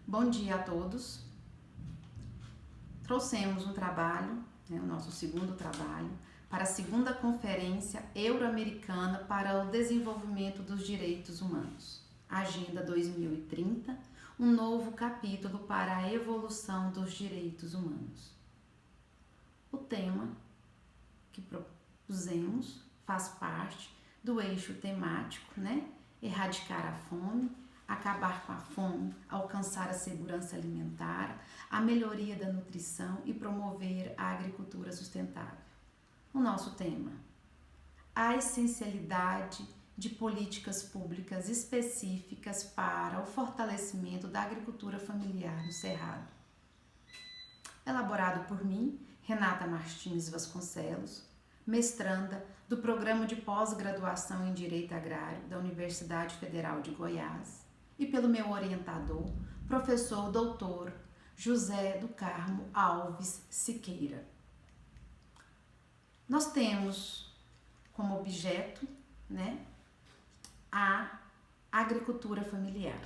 Bom dia a todos. Trouxemos um trabalho, o nosso segundo trabalho, para a segunda Conferência Euro-Americana para o Desenvolvimento dos Direitos Humanos, Agenda 2030, um novo capítulo para a evolução dos direitos humanos. O tema que propusemos faz parte do eixo temático, Erradicar a fome, acabar com a fome, alcançar a segurança alimentar, a melhoria da nutrição e promover a agricultura sustentável. O nosso tema: a essencialidade de políticas públicas específicas para o fortalecimento da agricultura familiar no Cerrado. Elaborado por mim, Renata Martins Vasconcelos, mestranda do Programa de Pós-Graduação em Direito Agrário da Universidade Federal de Goiás, e pelo meu orientador, professor doutor José do Carmo Alves Siqueira. Nós temos como objeto, a agricultura familiar.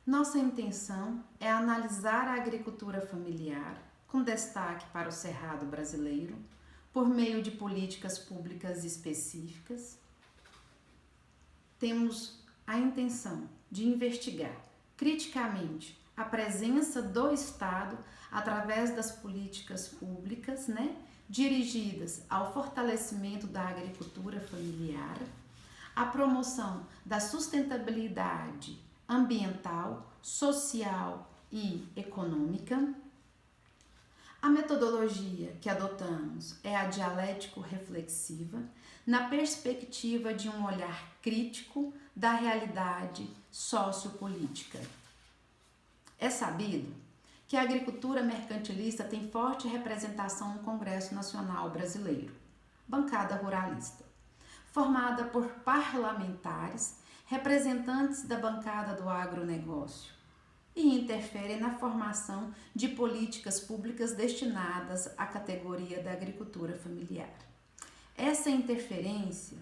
Nossa intenção é analisar a agricultura familiar, com destaque para o Cerrado brasileiro, por meio de políticas públicas específicas. Temos a intenção de investigar criticamente a presença do Estado através das políticas públicas, dirigidas ao fortalecimento da agricultura familiar, a promoção da sustentabilidade ambiental, social e econômica. A metodologia que adotamos é a dialético-reflexiva, na perspectiva de um olhar crítico da realidade sociopolítica. É sabido que a agricultura mercantilista tem forte representação no Congresso Nacional Brasileiro, bancada ruralista, formada por parlamentares, representantes da bancada do agronegócio, e interferem na formação de políticas públicas destinadas à categoria da agricultura familiar. Essa interferência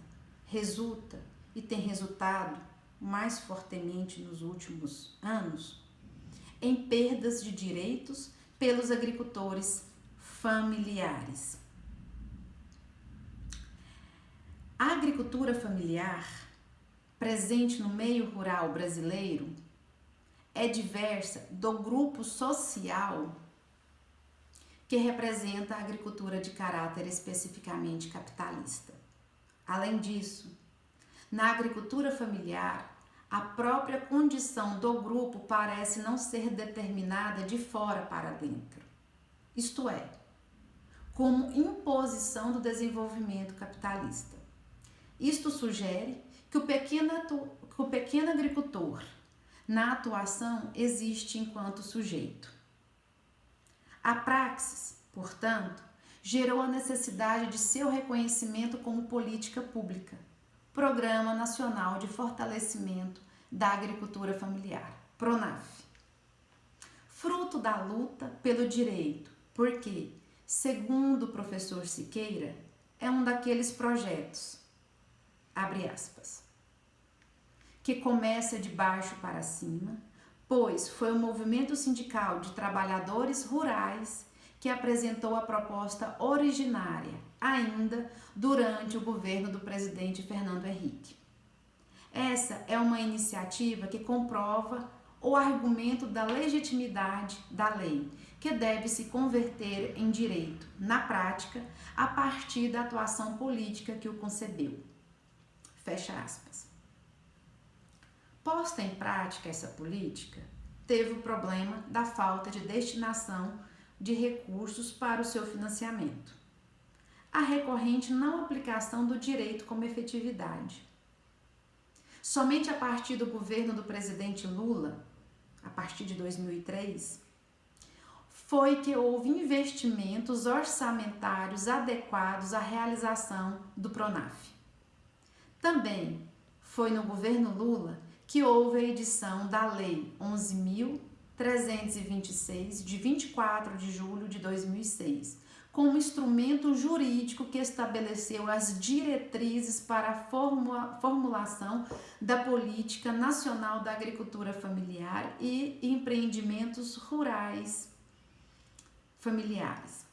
resulta e tem resultado mais fortemente nos últimos anos em perdas de direitos pelos agricultores familiares. A agricultura familiar, presente no meio rural brasileiro, é diversa do grupo social que representa a agricultura de caráter especificamente capitalista. Além disso, na agricultura familiar, a própria condição do grupo parece não ser determinada de fora para dentro, isto é, como imposição do desenvolvimento capitalista. Isto sugere que o pequeno agricultor, na atuação, existe enquanto sujeito. A praxis, portanto, gerou a necessidade de seu reconhecimento como política pública, Programa Nacional de Fortalecimento da Agricultura Familiar, PRONAF. Fruto da luta pelo direito, porque, segundo o professor Siqueira, é um daqueles projetos, abre aspas, que começa de baixo para cima, pois foi o movimento sindical de trabalhadores rurais que apresentou a proposta originária, ainda durante o governo do presidente Fernando Henrique. Essa é uma iniciativa que comprova o argumento da legitimidade da lei, que deve se converter em direito, na prática, a partir da atuação política que o concebeu. Fecha aspas. Posta em prática essa política, teve o problema da falta de destinação de recursos para o seu financiamento. A recorrente não aplicação do direito como efetividade. Somente a partir do governo do presidente Lula, a partir de 2003, foi que houve investimentos orçamentários adequados à realização do PRONAF. Também foi no governo Lula que houve a edição da Lei 11.326, de 24 de julho de 2006, como instrumento jurídico que estabeleceu as diretrizes para a formulação da Política Nacional da Agricultura Familiar e empreendimentos rurais familiares.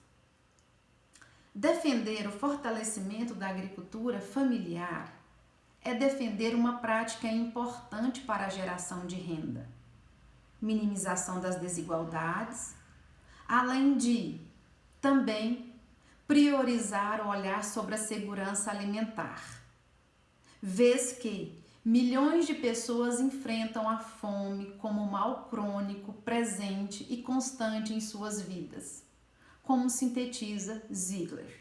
Defender o fortalecimento da agricultura familiar é defender uma prática importante para a geração de renda, minimização das desigualdades, além de também priorizar o olhar sobre a segurança alimentar, vez que milhões de pessoas enfrentam a fome como um mal crônico presente e constante em suas vidas, como sintetiza Ziegler.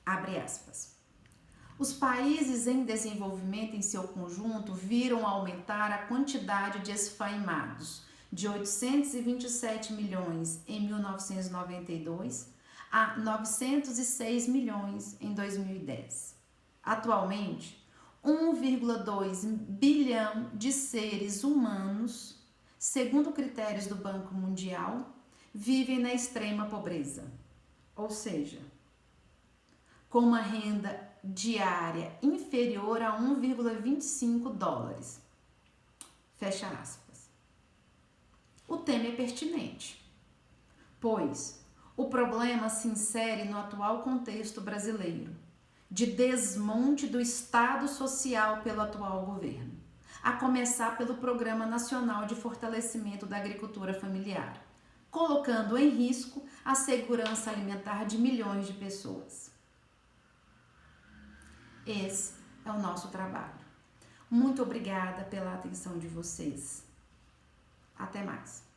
Abre aspas. Os países em desenvolvimento em seu conjunto viram aumentar a quantidade de esfaimados de 827 milhões em 1992 a 906 milhões em 2010. Atualmente, 1,2 bilhão de seres humanos, segundo critérios do Banco Mundial, vivem na extrema pobreza, ou seja, com uma renda diária inferior a 1,25 dólares. Fecha aspas. O tema é pertinente, pois o problema se insere no atual contexto brasileiro, de desmonte do Estado Social pelo atual governo, a começar pelo Programa Nacional de Fortalecimento da Agricultura Familiar, colocando em risco a segurança alimentar de milhões de pessoas. Esse é o nosso trabalho. Muito obrigada pela atenção de vocês. Até mais.